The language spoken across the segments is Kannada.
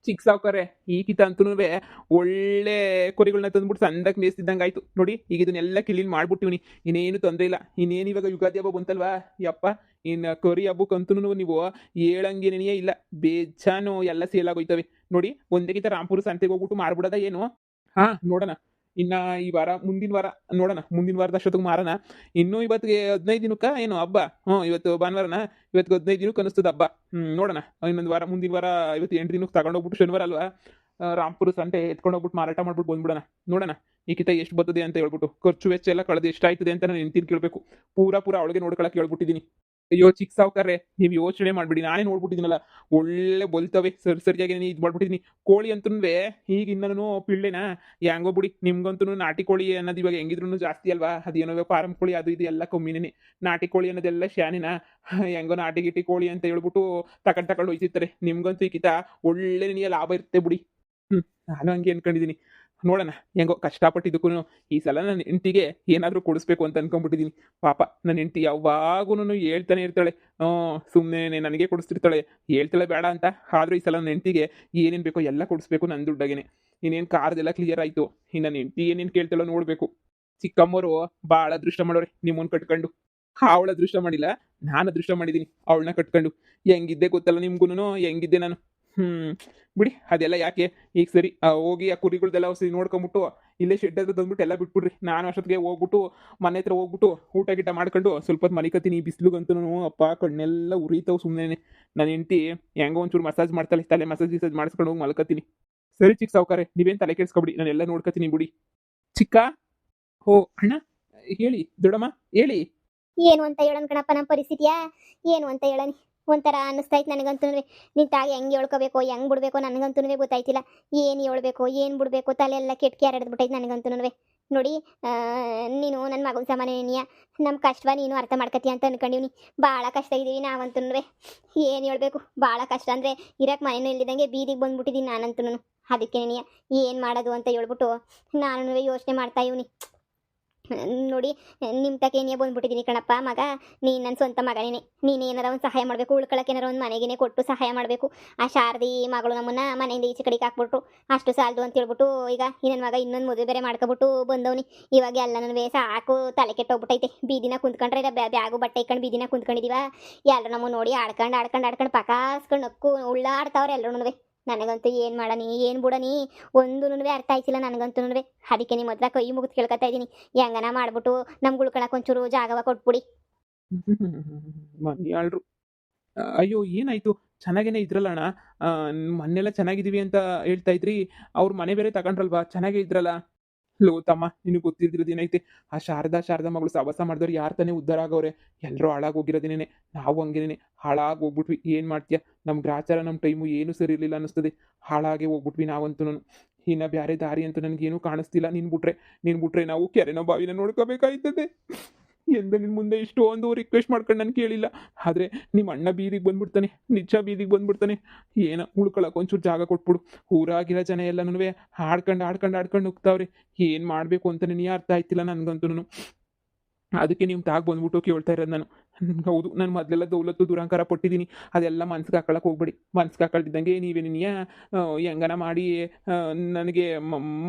ಚಿಕ್ಕ ಸಾವ್ಕಾರೆ ಈಗಿತ ಅಂತೂ ಒಳ್ಳೆ ಕುರಿಗಳನ್ನ ತಂದ್ಬಿಟ್ಟು ಸಂದಕ್ಕೆ ಮೇಯಿಸ್ತಿದ್ದಂಗೆ ಆಯ್ತು ನೋಡಿ. ಈಗ ಇದನ್ನೆಲ್ಲ ಕ್ಲೀನ್ ಮಾಡ್ಬಿಟ್ಟಿವ್ನಿ, ಇನ್ನೇನು ತೊಂದರೆ ಇಲ್ಲ. ಇನ್ನೇನು ಇವಾಗ ಯುಗಾದಿ ಹಬ್ಬ ಬಂತಲ್ವಾ ಯಪ್ಪ, ಇನ್ನು ಕರಿ ಹಬ್ಬಕ್ಕಂತೂ ನೀವು ಹೇಳಂಗೇನೇ ಇಲ್ಲ. ಬೇಜಾನು ಎಲ್ಲ ಸೇಲ್ ಆಗೋಯ್ತವೆ ನೋಡಿ. ಒಂದೇ ಗಿತ ರಾಂಪುರ ಸಂತೆಗೆ ಹೋಗ್ಬಿಟ್ಟು ಮಾರ್ಬಿಡೋದ ಏನು? ಹಾ, ನೋಡೋಣ. ಇನ್ನ ಈ ವಾರ ಮುಂದಿನ ವಾರ ನೋಡೋಣ, ಮುಂದಿನ ವಾರದ ಅಷ್ಟೊತ್ತಿಗೆ ಮಾರೋಣ. ಇನ್ನೂ ಇವತ್ತಿಗೆ 15 ದಿನಕ್ಕ ಏನು ಹಬ್ಬ? ಇವತ್ತು ಭಾನುವಾರನ, ಇವತ್ತಿಗೆ 15 ದಿನಕ್ಕೆ ಅನಿಸ್ತದ ಹಬ್ಬ. ನೋಡೋಣ. ಇನ್ನೊಂದು ವಾರ, ಮುಂದಿನ ವಾರ ಇವತ್ತು 8 ದಿನಕ್ಕೆ ತಗೊಂಡೋಗ್ಬಿಟ್ಟು ಶನಿವಾರ ಅಲ್ವಾ, ರಾಂಪುರ ಸಂತೆ ಎತ್ಕೊಂಡೋಗ್ಬಿಟ್ಟು ಮಾರಾಟ ಮಾಡ್ಬಿಟ್ಟು ಬಂದ್ಬಿಡೋಣ. ನೋಡೋಣ ಈಕಿತ ಎಷ್ಟು ಬರ್ತದೆ ಅಂತ ಹೇಳ್ಬಿಟ್ಟು, ಖರ್ಚು ವೆಚ್ಚ ಎಲ್ಲ ಕಳೆದು ಎಷ್ಟಾಯ್ತದೆ ಅಂತ ನಾನು ಹೆಂಡ್ತಿನ ಕೇಳಬೇಕು. ಪೂರಾ ಅವಳಿಗೆ ನೋಡ್ಕೊಳಕ್ಕೆ ಹೇಳ್ಬಿಟ್ಟಿದ್ದೀನಿ. ಅಯ್ಯೋ ಚಿಕ್ಕ ಸಾವ್ಕಾರ್ರೆ, ನೀವು ಯೋಚನೆ ಮಾಡ್ಬಿಡಿ, ನಾನೇ ನೋಡ್ಬಿಟ್ಟಿದ್ದೀನಲ್ಲ. ಒಳ್ಳೆ ಬಲ್ತವೆ, ಸರಿಯಾಗಿ ಇದು ಮಾಡ್ಬಿಟ್ಟಿದ್ದೀನಿ. ಕೋಳಿ ಅಂತೂ ಈಗ ಇನ್ನೂ ಪಿಳ್ಳೆನ ಹೆಂಗೋ ಬಿಡಿ. ನಿಮ್ಗಂತೂ ನಾಟಿ ಕೋಳಿ ಅನ್ನೋದು ಇವಾಗ ಹೆಂಗಿದ್ರು ಜಾಸ್ತಿ ಅಲ್ವಾ. ಅದೇನೋ ಫಾರಂ ಕೋಳಿ ಅದು ಇದು ಎಲ್ಲ ಕಮ್ಮಿನೇ. ನಾಟಿ ಕೋಳಿ ಅನ್ನೋದೆಲ್ಲ ಶಾನಿನ ಹೆಂಗೋ ನಾಟಿ ಗಿಟಿ ಕೋಳಿ ಅಂತ ಹೇಳ್ಬಿಟ್ಟು ತಗೊಂಡು ಹೋಯ್ತಿರ್ತಾರೆ. ನಿಮ್ಗಂತೂ ಈಗಿತ ಒಳ್ಳೆ ನಿನಗೆ ಲಾಭ ಇರುತ್ತೆ ಬಿಡಿ. ನಾನು ಹಂಗೆ ಅನ್ಕೊಂಡಿದ್ದೀನಿ. ನೋಡೋಣ, ಹೆಂಗೋ ಕಷ್ಟಪಟ್ಟಿದ್ದಕ್ಕೂ ಈ ಸಲ ನನ್ನ ಹೆಂಡ್ತಿಗೆ ಏನಾದರೂ ಕೊಡಿಸ್ಬೇಕು ಅಂತ ಅನ್ಕೊಂಡ್ಬಿಟ್ಟಿದ್ದೀನಿ. ಪಾಪ ನನ್ನ ಹೆಂಡ್ತಿ ಯಾವಾಗೂ ಹೇಳ್ತಾನೆ ಇರ್ತಾಳೆ, ಸುಮ್ಮನೆ ನನಗೆ ಕೊಡಿಸ್ತಿರ್ತಾಳೆ, ಹೇಳ್ತಾಳೆ ಬೇಡ ಅಂತ. ಆದರೂ ಈ ಸಲ ನನ್ನ ಹೆಂಡ್ತಿಗೆ ಏನೇನು ಬೇಕೋ ಎಲ್ಲ ಕೊಡಿಸ್ಬೇಕು ನನ್ನ ದುಡ್ಡಾಗೇನೆ. ಇನ್ನೇನು ಕಾರ್ದೆಲ್ಲ ಕ್ಲಿಯರ್ ಆಯಿತು, ಇನ್ನು ನನ್ನ ಹೆಂಡ್ತಿ ಏನೇನು ಕೇಳ್ತಾಳೋ ನೋಡಬೇಕು. ಚಿಕ್ಕಮ್ಮವರು ಭಾಳ ಅದೃಷ್ಟ ಮಾಡೋರೆ ನಿಮ್ಮನ್ನು ಕಟ್ಕೊಂಡು. ಅವಳ ಅದೃಷ್ಟ ಮಾಡಿಲ್ಲ, ನಾನು ಅದೃಷ್ಟ ಮಾಡಿದ್ದೀನಿ ಅವಳನ್ನ ಕಟ್ಕೊಂಡು. ಹೆಂಗಿದ್ದೆ ಗೊತ್ತಲ್ಲ ನಿಮ್ಗೂ, ಹೆಂಗಿದ್ದೆ ನಾನು. ಬಿಡಿ ಅದೆಲ್ಲ ಯಾಕೆ. ಈಗ ಸರಿ, ಹೋಗಿ ಆ ಕುರಿಗಳ್ದೆಲ್ಲ ಸರಿ ನೋಡ್ಕೊಂಬಿಟ್ಟು ಇಲ್ಲೇ ಶೆಡ್ ಹತ್ರ ತಂದ್ಬಿಟ್ಟು ಎಲ್ಲ ಬಿಟ್ಬಿಡ್ರಿ. ನಾನು ಅಷ್ಟೊತ್ತಿಗೆ ಹೋಗ್ಬಿಟ್ಟು ಮನೆ ಹತ್ರ ಹೋಗ್ಬಿಟ್ಟು ಊಟ ಗಿಟ ಮಾಡ್ಕೊಂಡು ಸ್ವಲ್ಪ ಹೊತ್ತು ಮಲಿಕತ್ತೀನಿ. ಈ ಬಿಸಿಲುಗಂತೂ ಅಪ್ಪ ಕಣ್ಣೆಲ್ಲ ಉರಿತಾವೆ ಸುಮ್ಮನೆ. ನನ್ನ ಹೆಂಡ್ತಿ ಹೆಂಗೋ ಒಂಚೂರು ಮಸಾಜ್ ಮಾಡ್ತಾಳೆ, ತಲೆ ಮಸಾಜ್ ಮಾಡಿಸ್ಕೊಂಡು ಹೋಗಿ ಮಲ್ಕತ್ತೀನಿ. ಸರಿ ಚಿಕ್ಕ ಸಾವ್ಕಾರೆ, ನೀವೇನು ತಲೆ ಕೆಡಿಸ್ಕೊಬಿಡಿ, ನಾನೆಲ್ಲ ನೋಡ್ಕೊತೀನಿ ಬಿಡಿ. ಚಿಕ್ಕ ಹೋ ಅಣ್ಣ, ಹೇಳಿ ದೊಡ್ಡಮ್ಮ, ಹೇಳಿ. ಏನು ಅಂತ ಹೇಳೋಣ ಕಣಪ್ಪ, ನಮ್ಮ ಪರಿಸ್ಥಿತಿಯಾ ಏನು ಅಂತ ಹೇಳನಿ. ಒಂಥರ ಅನ್ನಿಸ್ತೈತೆ ನನಗಂತೂ. ನಿಂತಾಗ ಹೆಂಗೆ ಹೇಳ್ಕೋಬೇಕು, ಹೆಂಗೆ ಬಿಡಬೇಕು ನನಗಂತೂ ಗೊತ್ತಾಯ್ತಿಲ್ಲ. ಏನು ಹೇಳ್ಬೇಕು, ಏನು ಬಿಡಬೇಕು, ತಲೆ ಎಲ್ಲ ಕೆಟ್ಕೆ ಹರಡ್ಬಿಟ್ಟೈತೆ ನನಗಂತೂ. ನೋಡಿ, ನೀನು ನನ್ನ ಮಗನ ಸಾಮಾನ್ಯ, ನಮ್ಮ ಕಷ್ಟವ ನೀನು ಅರ್ಥ ಮಾಡ್ಕತ್ತೀಯ ಅಂತ ಅನ್ಕೊಂಡಿವ್ನಿ. ಭಾಳ ಕಷ್ಟ ಇದ್ದೀವಿ ನಾವಂತೂ. ಏನು ಹೇಳ್ಬೇಕು, ಭಾಳ ಕಷ್ಟ ಅಂದರೆ ಇರಕ್ಕೆ ಮನೇನೂ ಇಲ್ದಿದ್ದಂಗೆ ಬೀದಿಗೆ ಬಂದ್ಬಿಟ್ಟಿದ್ದೀನಿ ನಾನಂತೂ. ಅದಕ್ಕೆ ಏನು ಮಾಡೋದು ಅಂತ ಹೇಳ್ಬಿಟ್ಟು ನಾನು ಯೋಚನೆ ಮಾಡ್ತಾ ಇವ್ನಿ. ನೋಡಿ, ನಿಮ್ಮ ತಕೇನೇ ಬಂದ್ಬಿಟ್ಟಿದ್ದೀನಿ ಕಣಪ್ಪ ಮಗ. ನೀನು ನನ್ನ ಸ್ವಂತ ಮಗನೇ. ನೀನು ಏನಾರ ಒಂದು ಸಹಾಯ ಮಾಡಬೇಕು, ಉಳ್ಕೊಳಕ್ಕೆ ಏನಾರ ಒಂದು ಮನೆಗೇನೆ ಕೊಟ್ಟು ಸಹಾಯ ಮಾಡಬೇಕು. ಆ ಶಾರದಿ ಮಗಳು ನಮ್ಮನ್ನ ಮನೆಯಿಂದ ಈಚೆ ಕಡೆಗೆ ಹಾಕ್ಬಿಟ್ರು. ಅಷ್ಟು ಸಾಲದು ಅಂತ ಹೇಳ್ಬಿಟ್ಟು ಈಗ ನನ್ನ ಮಗ ಇನ್ನೊಂದು ಮದುವೆ ಬೇರೆ ಮಾಡ್ಕೊಬಿಟ್ಟು ಬಂದವನಿ. ಇವಾಗ ಎಲ್ಲನೂ ಸಾಕು, ತಲೆ ಕೆಟ್ಟೋಗ್ಬಿಟ್ಟೈತೆ. ಬೀದಿನ ಕುಂತ್ಕೊಂಡ್ರೆ ಬ್ಯಾಗು ಬಟ್ಟೆ ಇಕ್ಕೊಂಡು ಬೀದಿನ ಕುಂತ್ಕೊಂಡಿದೀವ. ಎಲ್ಲರೂ ನಮ್ಮ ನೋಡಿ ಆಡ್ಕೊಂಡು ಪಕಾಸ್ಕೊಂಡು ನಕ್ಕು ಉಳ್ಳಾಡ್ತಾವ್ರೆ ಎಲ್ಲರೂ. ನನಗಂತೂ ಏನು ಮಾಡನಿ, ಏನು ಬಿಡನಿ ಒಂದೂ ಅರ್ಥ ಆಯ್ತಿಲ್ಲ ನನಗಂತೂ. ಅದಕ್ಕೆ ನಿಮ್ಮ ಹತ್ರ ಕೈ ಮುಗಿದು ಕೇಳ್ಕೊತಾ ಇದ್ದೀನಿ, ಹೆಂಗನ ಮಾಡ್ಬಿಟ್ಟು ನಮ್ಗೆ ಉಳ್ಕೊಳಕ್ಕೆ ಒಂಚೂರು ಜಾಗವ ಕೊಟ್ಬಿಡಿ. ಮನ್ಯಾಳ್ರು ಅಯ್ಯೋ ಏನಾಯ್ತು, ಚೆನ್ನಾಗೇನೆ ಇದ್ರಲ್ಲ ಅಣ್ಣ. ಮೊನ್ನೆಲ್ಲ ಚೆನ್ನಾಗಿದ್ದೀವಿ ಅಂತ ಹೇಳ್ತಾ ಇದ್ರಿ, ಅವ್ರ ಮನೆ ಬೇರೆ ತಗೊಂಡ್ರಲ್ವಾ, ಚೆನ್ನಾಗೇ ಇದ್ರಲ್ಲ. ಲೋ ತಮ್ಮ, ನಿನಗೆ ಗೊತ್ತಿದ್ದಿರೋದು ಏನೈತೆ, ಆ ಶಾರದಾ ಮಗಳು ಸವಾಸ ಮಾಡಿದವ್ರು ಯಾರು ತಾನೇ ಉದ್ಧಾರ ಆಗವ್ರೆ. ಎಲ್ಲರೂ ಹಾಳಾಗೋಗಿರೋದೇನೆ. ನಾವು ಹಂಗೇನೆ ಹಾಳಾಗಿ ಹೋಗ್ಬಿಟ್ವಿ. ಏನು ಮಾಡ್ತೀಯ, ನಮ್ಮ ಗ್ರಾಚಾರ ನಮ್ಮ ಟೈಮು ಏನೂ ಸರಿ ಇರಲಿಲ್ಲ ಅನ್ನಿಸ್ತದೆ. ಹಾಳಾಗೆ ಹೋಗ್ಬಿಟ್ವಿ ನಾವಂತೂ. ಇನ್ನು ಬೇರೆ ದಾರಿ ಅಂತೂ ನನಗೇನು ಕಾಣಿಸ್ತಿಲ್ಲ. ನೀನು ಬಿಟ್ರೆ ನಾವು ಕೆರೆನೋ ಬಾವಿನ ನೋಡ್ಕೋಬೇಕಾಯ್ತದೆ. ಎಂದು ನಿನ್ನ ಮುಂದೆ ಇಷ್ಟೊಂದು ರಿಕ್ವೆಸ್ಟ್ ಮಾಡ್ಕೊಂಡು ನಾನು ಕೇಳಿಲ್ಲ. ಆದರೆ ನಿಮ್ಮ ಅಣ್ಣ ಬೀದಿಗೆ ಬಂದ್ಬಿಡ್ತಾನೆ, ನಿಜ ಬೀದಿಗೆ ಬಂದ್ಬಿಡ್ತಾನೆ. ಏನೋ ಉಳ್ಕೊಳಕ್ಕೆ ಒಂಚೂರು ಜಾಗ ಕೊಟ್ಬಿಡು. ಊರಾಗಿರೋ ಜನ ಎಲ್ಲನೂ ಆಡ್ಕೊಂಡು ಹೋಗ್ತಾವ್ರೆ. ಏನು ಮಾಡಬೇಕು ಅಂತ ನನಗೆ ಅರ್ಥ ಆಯ್ತಿಲ್ಲ ನನಗಂತೂ. ಅದಕ್ಕೆ ನೀವು ತಾಗ ಬಂದ್ಬಿಟ್ಟು ಕೇಳ್ತಾ ಇರೋದು ನಾನು. ಹೌದು, ನಾನು ಮೊದಲೆಲ್ಲ ದೌಲತ್ತು ದುರಂಕಾರ ಪಟ್ಟಿದ್ದೀನಿ. ಅದೆಲ್ಲ ಮನ್ಸಿಗೆ ಹಾಕೊಳಕ್ಕೆ ಹೋಗ್ಬೇಡಿ. ಮನ್ಸಿಗೆ ಹಾಕೊಳ್ತಿದ್ದಂಗೆ ನೀವೇನಿಯ ಹೆಂಗನ ಮಾಡಿ ನನಗೆ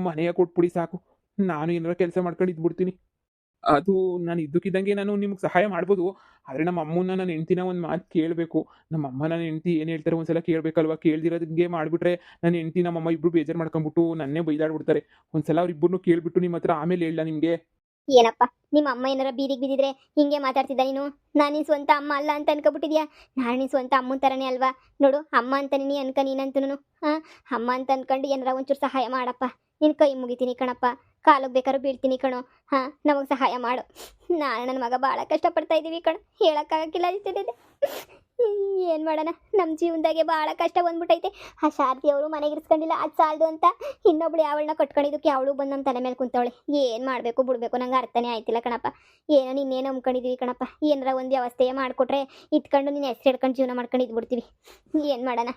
ಮನೆಯ ಕೊಟ್ಬಿಡಿ ಸಾಕು. ನಾನು ಏನಾರ ಕೆಲಸ ಮಾಡ್ಕೊಂಡು ಇದ್ಬಿಡ್ತೀನಿ. ಅದು ನಾನು ಇದ್ದಕ್ಕಿದ್ದಂಗೆ ನಾನು ನಿಮ್ಗೆ ಸಹಾಯ ಮಾಡ್ಬೋದು. ಆದರೆ ನಮ್ಮ ಅಮ್ಮನ, ನನ್ನ ಹೆಂಡ್ತಿನ ಒಂದು ಮಾತು ಕೇಳಬೇಕು. ನಮ್ಮ ಅಮ್ಮ ನನ್ನ ಹೆಂಡ್ತಿ ಏನು ಹೇಳ್ತಾರೆ ಒಂದ್ಸಲ ಕೇಳಬೇಕಲ್ವ. ಕೇಳ್ದಿರೋದಂಗೆ ಮಾಡಿಬಿಟ್ರೆ ನನ್ನ ಹೆಂಡ್ತಿ ನಮ್ಮಮ್ಮ ಇಬ್ಬರು ಬೇಜಾರು ಮಾಡ್ಕೊಂಬಿಟ್ಟು ನನ್ನೇ ಬೈದಾಡ್ಬಿಡ್ತಾರೆ. ಒಂದ್ಸಲ ಅವ್ರಿಬ್ಬರನ್ನೂ ಕೇಳಿಬಿಟ್ಟು ನಿಮ್ಮ ಹತ್ರ ಆಮೇಲೆ ಹೇಳ ನಿಮಗೆ. ಏನಪ್ಪ, ನಿಮ್ಮ ಅಮ್ಮ ಏನಾರ ಬೀದಿಗೆ ಬಿದ್ದಿದ್ರೆ ಹಿಂಗೆ ಮಾತಾಡ್ತಿದ್ದ ನೀನು? ನಾನು ನಿನ್ನ ಸ್ವಂತ ಅಮ್ಮ ಅಲ್ಲ ಅಂತ ಅನ್ಕೊಬಿಟ್ಟಿದ್ಯಾ? ನಾನು ನಿನ್ನ ಸ್ವಂತ ಅಮ್ಮನ ಥರನೇ ಅಲ್ವಾ? ನೋಡು, ಅಮ್ಮ ಅಂತ ನೀನು ಅನ್ಕ ನೀನಂತೂ. ಅಮ್ಮ ಅಂತ ಅನ್ಕೊಂಡು ಏನಾರ ಒಂಚೂರು ಸಹಾಯ ಮಾಡಪ್ಪ. ನಿನ್ನ ಕೈ ಮುಗಿತೀನಿ ಕಣಪ್ಪ, ಕಾಲಿಗೆ ಬೇಕಾದ್ರೂ ಬೀಳ್ತೀನಿ ಕಣೋ. ನಮಗೆ ಸಹಾಯ ಮಾಡು. ನಾನು ನನ್ನ ಮಗ ಭಾಳ ಕಷ್ಟಪಡ್ತಾ ಇದ್ದೀವಿ ಕಣೋ, ಹೇಳೋಕ್ಕಾಗಕ್ಕಿಲ್ಲ ಅನಿಸ್ತಿದೆ. ಏನು ಮಾಡೋಣ, ನಮ್ಮ ಜೀವನದಾಗೆ ಭಾಳ ಕಷ್ಟ ಬಂದ್ಬಿಟ್ಟೈತೆ. ಆ ಶಾರದಿ ಅವರು ಮನೆಗಿರಿಸ್ಕೊಂಡಿಲ್ಲ, ಅದು ಸಾಲದು ಅಂತ ಇನ್ನೊಬ್ಳು ಅವಳನ್ನ ಕಟ್ಕೊಂಡಿದ್ದಕ್ಕೆ ಅವಳು ಬಂದು ನಮ್ಮ ತಲೆ ಮೇಲೆ ಕುಂತವಳೆ. ಏನು ಮಾಡಬೇಕು ಬಿಡಬೇಕು ನಂಗೆ ಅರ್ಥನೇ ಆಯ್ತಿಲ್ಲ ಕಣಪ್ಪ. ಏನೋ ನಿನ್ನೇನು ನಂಬ್ಕೊಂಡಿದ್ದೀವಿ ಕಣಪ್ಪ. ಏನಾರ ಒಂದು ವ್ಯವಸ್ಥೆಯೇ ಮಾಡಿಕೊಟ್ರೆ ಇಟ್ಕೊಂಡು ನಿನ್ನ ಹೆಸ್ರು ಹಿಡ್ಕೊಂಡು ಜೀವನ ಮಾಡ್ಕೊಂಡು ಇದ್ಬಿಡ್ತೀವಿ. ಏನು ಮಾಡೋಣ?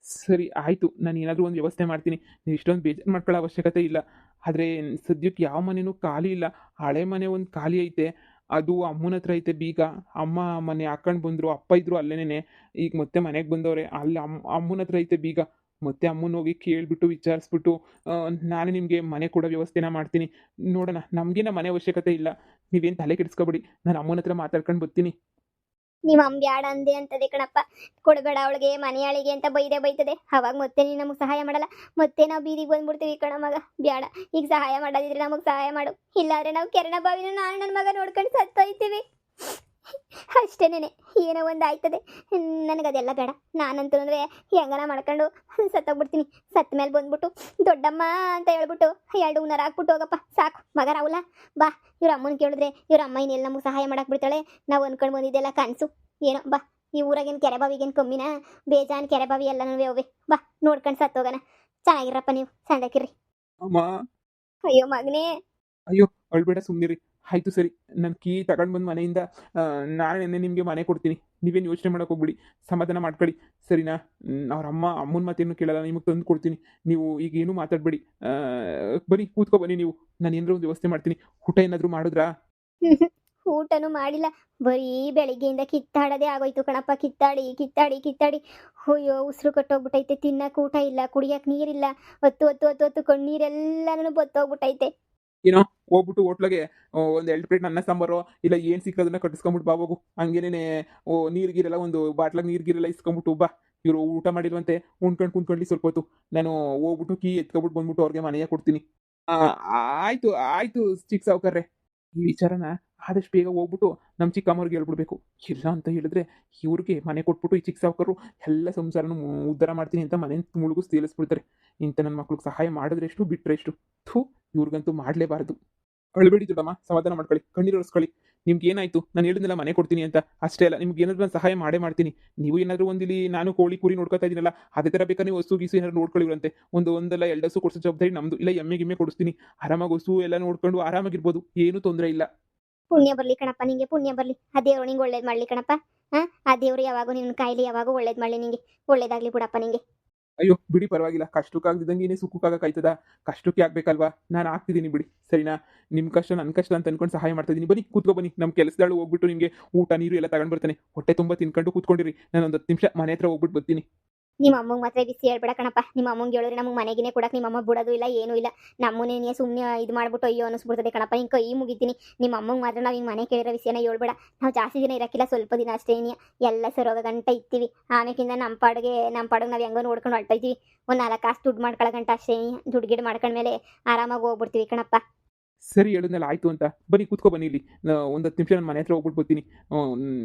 ಸರಿ ಆಯಿತು, ನಾನು ಏನಾದರೂ ಒಂದು ವ್ಯವಸ್ಥೆ ಮಾಡ್ತೀನಿ. ನೀವು ಇಷ್ಟೊಂದು ಬೇಜಾರು ಮಾಡ್ಕೊಳ್ಳೋ ಅವಶ್ಯಕತೆ ಇಲ್ಲ. ಆದರೆ ಸದ್ಯಕ್ಕೆ ಯಾವ ಮನೆಯೂ ಖಾಲಿ ಇಲ್ಲ. ಹಳೆ ಮನೆ ಒಂದು ಖಾಲಿ ಐತೆ, ಅದು ಅಮ್ಮನ ಹತ್ರ ಐತೆ ಬೀಗ. ಅಮ್ಮ ಮನೆ ಹಾಕೊಂಡು ಬಂದರು, ಅಪ್ಪ ಇದ್ರು ಅಲ್ಲೇನೆ. ಈಗ ಮತ್ತೆ ಮನೆಗೆ ಬಂದವ್ರೆ, ಅಲ್ಲಿ ಅಮ್ಮನ ಹತ್ರ ಐತೆ ಬೀಗ. ಮತ್ತೆ ಅಮ್ಮನ ಹೋಗಿ ಕೇಳಿಬಿಟ್ಟು ವಿಚಾರಿಸ್ಬಿಟ್ಟು ನಾನೇ ನಿಮಗೆ ಮನೆ ಕೊಡೋ ವ್ಯವಸ್ಥೆನ ಮಾಡ್ತೀನಿ. ನೋಡೋಣ, ನಮಗೇನ ಮನೆ ಅವಶ್ಯಕತೆ ಇಲ್ಲ. ನೀವೇನು ತಲೆ ಕೆಡಿಸ್ಕೊಬೇಡಿ. ನಾನು ಅಮ್ಮನ ಹತ್ರ ಮಾತಾಡ್ಕೊಂಡು ಬರ್ತೀನಿ. ನಿಮ್ಮ ಅಮ್ಮ ಬ್ಯಾಡ ಅಂದೆ ಅಂತದೆ ಕಣಪ್ಪ. ಕೊಡಬೇಡ ಅವಳಿಗೆ ಮನೆಯಾಳಿಗೆ ಅಂತ ಬೈತದೆ. ಅವಾಗ ಮತ್ತೆ ನೀನು ನಮಗೆ ಸಹಾಯ ಮಾಡಲ್ಲ. ಮತ್ತೆ ನಾವು ಬೀದಿಗೆ ಬಂದ್ಬಿಡ್ತೀವಿ ಕಣ ಮಗ. ಬ್ಯಾಡ, ಈಗ ಸಹಾಯ ಮಾಡೋದಿದ್ರೆ ನಮಗೆ ಸಹಾಯ ಮಾಡು. ಇಲ್ಲಾಂದ್ರೆ ನಾವು ಕೆರೆನ ಬಾವಿನ ನಾನು ನನ್ನ ಮಗ ನೋಡ್ಕೊಂಡು ಸತ್ತೋಯ್ತೀವಿ. ಅಷ್ಟೇನೆ, ಏನೋ ಒಂದು ಆಯ್ತದೆ. ನನಗದೆಲ್ಲ ಬೇಡ. ನಾನಂತೂ ಅಂದರೆ ಹೆಂಗನ ಮಾಡ್ಕೊಂಡು ಸತ್ತೋಗ್ಬಿಡ್ತೀನಿ. ಸತ್ತ ಮೇಲೆ ಬಂದ್ಬಿಟ್ಟು ದೊಡ್ಡಮ್ಮ ಅಂತ ಹೇಳ್ಬಿಟ್ಟು 2 ಉನ್ನರ ಹಾಕ್ಬಿಟ್ಟು ಹೋಗಪ್ಪ ಸಾಕು. ಮಗ ರಾಹುಲ ಬಾ. ಇವ್ರ ಅಮ್ಮನ ಕೇಳಿದ್ರೆ ಇವ್ರ ಅಮ್ಮ ಇನ್ನೆಲ್ಲ ನಮಗೆ ಸಹಾಯ ಮಾಡಕ್ಕೆ ಬಿಡ್ತಾಳೆ. ನಾವು ಅನ್ಕೊಂಡು ಬಂದಿದ್ದೆಲ್ಲ ಕನಸು. ಏನೋ ಬಾ. ಈ ಊರಾಗೇನು ಕೆರೆ ಬಾವಿಗೇನು ಕಮ್ಮಿನಾ? ಬೇಜಾನ್ ಕೆರೆ ಬಾವಿ ಎಲ್ಲನೂ ಅವೇ. ಬಾ, ನೋಡ್ಕೊಂಡು ಸತ್ತೋಗೋಣ. ಚೆನ್ನಾಗಿರಪ್ಪ ನೀವು, ಸಂದಕಿರ್ರಿ. ಅಮ್ಮ, ಅಯ್ಯೋ ಮಗನೇ. ಅಯ್ಯೋ ಅಳ್ಬೇಡ, ಸುಮ್ಮನಿರಿ. ಆಯಿತು ಸರಿ, ನಾನು ಕೀ ತಗೊಂಡು ಬಂದು ಮನೆಯಿಂದ ನಾಳೆ ನಿಮಗೆ ಮನೆ ಕೊಡ್ತೀನಿ. ನೀವೇನು ಯೋಚನೆ ಮಾಡೋಕೆ ಹೋಗ್ಬಿಡಿ, ಸಮಾಧಾನ ಮಾಡ್ಕೊಳ್ಳಿ, ಸರಿನಾ? ಅವ್ರ ಅಮ್ಮನ ಮಾತೇನು ಕೇಳಲ್ಲ, ನಿಮಗೆ ತಂದು ಕೊಡ್ತೀನಿ. ನೀವು ಈಗ ಏನೂ ಮಾತಾಡಬೇಡಿ. ಬನ್ನಿ, ಕೂತ್ಕೊ ಬನ್ನಿ ನೀವು. ನಾನು ಏನಾರ ಒಂದು ವ್ಯವಸ್ಥೆ ಮಾಡ್ತೀನಿ. ಊಟ ಏನಾದರೂ ಮಾಡಿದ್ರಾ? ಊಟನೂ ಮಾಡಿಲ್ಲ. ಬರೀ ಬೆಳಿಗ್ಗೆಯಿಂದ ಕಿತ್ತಾಡೋದೇ ಆಗೋಯ್ತು ಕಣಪ್ಪ. ಕಿತ್ತಾಡಿ ಅಯ್ಯೋ ಉಸಿರು ಕಟ್ಟೋಗ್ಬಿಟ್ಟೈತೆ. ತಿನ್ನಕ್ಕೆ ಊಟ ಇಲ್ಲ, ಕುಡಿಯಕ್ಕೆ ನೀರಿಲ್ಲ. ಹೊತ್ತು ಕಣ್ಣೀರೆಲ್ಲನೂ ಬತ್ತೋಗ್ಬಿಟ್ಟೈತೆ. ಏನೋ ಹೋಗ್ಬಿಟ್ಟು ಹೋಟ್ಲಾಗೆ ಒಂದು 2 ಪ್ಲೇಟ್ ಅನ್ನ ಸಾಂಬಾರು ಇಲ್ಲ ಏನು ಸಿಕ್ಕದನ್ನ ಕಟ್ಟಿಸ್ಕೊಂಬಿಟ್ಟು ಬಾ ಹೋಗು. ಹಂಗೇನೆ ನೀರು ಒಂದು ಬಾಟ್ಲಾಗ ನೀರು ಇಸ್ಕೊಂಬಿಟ್ಟು ಬಾ. ಇವರು ಊಟ ಮಾಡಿಲ್ವಂತೆ, ಉಣ್ಕೊಂಡು ಕುಂತ್ಕೊಳ್ಳಿ ಸ್ವಲ್ಪ ಹೊತ್ತು. ನಾನು ಹೋಗ್ಬಿಟ್ಟು ಕೀ ಎತ್ಕೊಬಿಟ್ಟು ಬಂದ್ಬಿಟ್ಟು ಅವ್ರಿಗೆ ಮನೆಯ ಕೊಡ್ತೀನಿ. ಆ, ಆಯ್ತು ಆಯ್ತು ಚಿಕ್ಕ ಸಾವುಕಾರ್ರೆ. ಈ ವಿಚಾರನ ಆದಷ್ಟು ಬೇಗ ಹೋಗ್ಬಿಟ್ಟು ನಮ್ಮ ಚಿಕ್ಕಮ್ಮವ್ರಿಗೆ ಹೇಳ್ಬಿಡ್ಬೇಕು. ಇಲ್ಲ ಅಂತ ಹೇಳಿದ್ರೆ ಇವ್ರಿಗೆ ಮನೆ ಕೊಟ್ಬಿಟ್ಟು ಈ ಚಿಕ್ಕ ಸಾವುಕಾರರು ಎಲ್ಲ ಸಂಸಾರನ ಉದ್ಧಾರ ಮಾಡ್ತೀನಿ ಅಂತ ಮನೆ ಮುಳುಗಿಸ್ ತೇಲಿಸ್ಬಿಡ್ತಾರೆ. ಇಂಥ ನನ್ನ ಮಕ್ಳಿಗೆ ಸಹಾಯ ಮಾಡಿದ್ರೆ ಎಷ್ಟು ಬಿಟ್ಟರೆ ಎಷ್ಟು. ಥೂ, ಇವ್ರಿಗಂತೂ ಮಾಡಲೇಬಾರ್ದು. ಅಳಬೇಡಿ ದೊಡ್ಡಮ್ಮ, ಸಮಾಧಾನ ಮಾಡ್ಕೊಳ್ಳಿ, ಕಣ್ಣೀರು ಒರೆಸ್ಕೊಳ್ಳಿ. ನಿಮ್ಗೆ ಏನಾಯ್ತು? ನಾನು ಹೇಳಿದ್ನಲ್ಲ ಮನೆ ಕೊಡ್ತೀನಿ ಅಂತ. ಅಷ್ಟೇ ಅಲ್ಲ, ನಿಮ್ಗೆ ಏನಾದ್ರು ನಾನು ಸಹಾಯ ಮಾಡ್ತೀನಿ. ನೀವು ಏನಾದರೂ ಒಂದಿಲ್ಲಿ ನಾನು ಕೋಳಿ ಕುರಿ ನೋಡ್ಕೊತಾ ಇದ್ದೀನಲ್ಲ, ಅದೇ ಥರ ಬೇಕಾದ್ರೆ ನೀವು ಹಸು ಗೀಸು ಏನಾದ್ರು ನೋಡ್ಕೊಳ್ಳಿವ್ರಂತೆ. ಒಂದಲ್ಲ 2 ಹಸು ಕೊಡಿಸೋ ಜವಾಬ್ದಾರಿ ನಮ್ಮದು. ಇಲ್ಲ ಎಮ್ಮೆ ಕೊಡಿಸ್ತೀನಿ. ಆರಾಮಾಗಿ ಹಸು ಎಲ್ಲ ನೋಡ್ಕೊಂಡು ಆರಾಮಾಗಿರ್ಬೋದು, ಏನೂ ತೊಂದರೆ ಇಲ್ಲ. ಪುಣ್ಯ ಬರ್ಲಿ ಕಣಪ್ಪ ನಿಂಗೆ, ಪುಣ್ಯ ಬರ್ಲಿ. ಆ ದೇವ್ರು ನಿಂಗೆ ಒಳ್ಳೇದು ಮಾಡ್ಲಿ ಕಣಪ್ಪ. ಆ ದೇವ್ರು ಯಾವಾಗೂ ನಿನ್ನ ಕಾಯಿಲೆ ಯಾವಾಗೂ ಒಳ್ಳೇದು ಮಾಡ್ಲಿ ನಿಂಗೆ. ಒಳ್ಳೇದಾಗ್ಲಿ ಬಿಡಪ್ಪ ನಿಂಗೆ. ಅಯ್ಯೋ ಬಿಡಿ, ಪರವಾಗಿಲ್ಲ. ಕಷ್ಟಕ್ಕಾಗ್ದಿದ್ದಂಗೆ ಏನೇ ಸುಖಕ್ಕಾಗಕ್ಕಾಯ್ತದ? ಕಷ್ಟಕ್ಕೆ ಆಗ್ಬೇಕಲ್ವಾ? ನಾನು ಆಗ್ತಿದ್ದೀನಿ ಬಿಡಿ, ಸರಿನಾ? ನಿಮ್ಮ ಕಷ್ಟ ನನ್ನ ಕಷ್ಟ ಅಂತ ಅನ್ಕೊಂಡು ಸಹಾಯ ಮಾಡ್ತಾ ಇದ್ದೀನಿ. ಬನ್ನಿ ಕೂತ್ಕೊ ಬನ್ನಿ. ನಮ್ಮ ಕೆಲಸದಾಳು ಹೋಗ್ಬಿಟ್ಟು ನಿಮಗೆ ಊಟ ನೀರು ಎಲ್ಲ ತಗೊಂಡು ಬರ್ತಾನೆ. ಹೊಟ್ಟೆ ತುಂಬ ತಿನ್ಕೊಂಡು ಕೂತ್ಕೊಂಡಿರಿ. ನಾನು ಒಂದು 10 ನಿಮಿಷ ಮನೆ ಹತ್ರ ಹೋಗ್ಬಿಟ್ಟು ಬರ್ತೀನಿ. ನಿಮ್ಮ ಅಮ್ಮಂಗೆ ಮಾತ್ರ ಬಿಸಿ ಹೇಳ್ಬೇಡ ಕಣಪ್ಪ. ನಿಮ್ಮ ಅಮ್ಮಂಗೆ ಹೇಳಿದ್ರೆ ನಮಗೆ ಮನೆಗಿನೇ ಕೊಡಕ್ಕೆ ನಿಮ್ಮ ಅಮ್ಮ ಬಿಡೋದು ಇಲ್ಲ, ಏನೂ ಇಲ್ಲ. ನಮ್ಮನ್ನೇ ಸುಮ್ಮನೆ ಇದು ಮಾಡ್ಬಿಟ್ಟು ಅಯ್ಯೋ ಅನಿಸ್ಬಿಡ್ತದೆ ಕಣಪ್ಪ. ಹಿಂಗೆ ಕೈ ಮುಗಿತೀನಿ. ನಿಮ್ಮ ಅಮ್ಮಂಗೆ ಮಾತ್ರ ನಾವು ಹಿಂಗೆ ಮನೆ ಕೇಳಿರೋ ವಿಷಯನ ಹೇಳ್ಬೇಡ. ನಾವು ಜಾಸ್ತಿ ದಿನ ಇರೋಕ್ಕಿಲ್ಲ, ಸ್ವಲ್ಪ ದಿನ ಅಷ್ಟೇ. ಎಲ್ಲ ಸರೋಗ ಗಂಟ ಇರ್ತೀವಿ. ಆಮೇಕಿಂದ ನಮ್ಮ ಪಾಡಿಗೆ ನಾವು ಹೆಂಗೋ ನೋಡ್ಕೊಂಡು ಹೊರಟೋಯ್ತೀವಿ. ಒಂದು 4 ಕಾಸು ದುಡ್ಡು ಮಾಡ್ಕೊಳ್ಳೋ ಗಂಟ ಅಷ್ಟೇ. ದುಡ್ಡು ಗಿಡ್ ಮಾಡ್ಕೊಂಡ್ಮೇಲೆ ಆರಾಮಾಗಿ ಹೋಗ್ಬಿಡ್ತೀವಿ ಕಣಪ್ಪ. ಸರಿ, ಹೇಳಿದ್ನಲ್ಲ ಆಯಿತು ಅಂತ. ಬನ್ನಿ ಕೂತ್ಕೊ ಬನ್ನಿ ಇಲ್ಲಿ. ಒಂದು 10 ನಿಮಿಷ ನಾನು ಮನೆ ಹತ್ರ ಹೋಗ್ಬಿಟ್ಟು ಬರ್ತೀನಿ.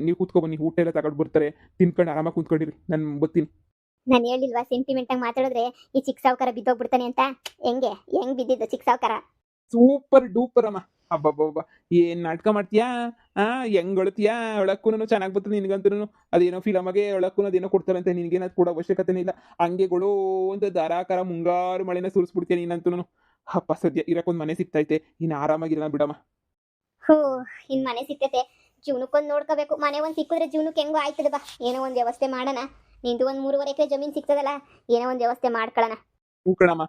ನೀವು ಕೂತ್ಕೊ ಬನ್ನಿ. ಊಟ ಎಲ್ಲ ತಗೊಂಡು ಬರ್ತಾರೆ. ತಿನ್ಕೊಂಡು ಆರಾಮಾಗಿ ಕೂತ್ಕೊಂಡಿರಿ, ನಾನು ಬರ್ತೀನಿ. ನಾನು ಹೇಳಿಲ್ವಾ ಸೆಂಟಿಮೆಂಟಾಗಿ ಮಾತಾಡಿದ್ರೆ ಈ ಚಿಕ್ಕ ಸಾವುಕಾರ ಬಿದ್ದೋಗ್ಬಿಡ್ತಾನೆ ಅಂತ? ಹೆಂಗೆ ಬಿದ್ದಿದ್ದು ಚಿಕ್ಕ ಸಾವುಕಾರ? ಸೂಪರ್ ಡೂಪರ್ ಅಮ್ಮ. ಅಬ್ಬಬ್ಬಬ್ಬ, ಏನು ನಾಟಕ ಮಾಡ್ತೀಯಾ? ಹೆಂಗ್ ಅಳ್ತೀಯಾ? ಅಳಕ್ಕೂನು ಚೆನ್ನಾಗಿ ಬರ್ತದೆ ನಿನಗಂತೂ. ಅದೇನೋ ಫಿಲಮಗೆ ಅಳಕ್ಕೂ ಅದೇನೋ ಕೊಡ್ತಾರಂತೆ. ನಿನಗೇನು ಕೊಡೋ ಅವಶ್ಯಕತೆನೇ ಇಲ್ಲ. ಹಂಗೆಗಳು ಒಂದು ಧಾರಾಕಾರ ಮುಂಗಾರು ಮಳೆನ ಸುರಿಸ್ಬಿಡ್ತೀಯ ನೀನಂತೂ. ಅಪ್ಪ, ಸದ್ಯ ಇರಕ್ಕೊಂದು ಮನೆ ಸಿಗ್ತೈತೆ, ಇನ್ನು ಆರಾಮಾಗಿರೋಣ ಬಿಡಮ್ಮ. ಹೋ, ಇನ್ ಮನೆ ಸಿಕ್ತೈತೆ. ಜೀವನಕ್ಕೊಂದು ನೋಡ್ಕೋಬೇಕು. ಮನೆ ಒಂದು ಸಿಕ್ಕಿದ್ರೆ ಜೀವನಕ್ಕೆ ಹೆಂಗೋ ಆಯ್ತದೆ. ಬಾ, ಏನೋ ಒಂದು ವ್ಯವಸ್ಥೆ ಮಾಡೋಣ. ನಿಂದು ಒಂದು 3.5 ಎಕರೆ ಜಮೀನು ಸಿಗ್ತದಲ್ಲ, ಏನೋ ಒಂದು ವ್ಯವಸ್ಥೆ ಮಾಡ್ಕೊಳ್ಳೋಣ. ಹೂ ಕಣಮ್ಮ,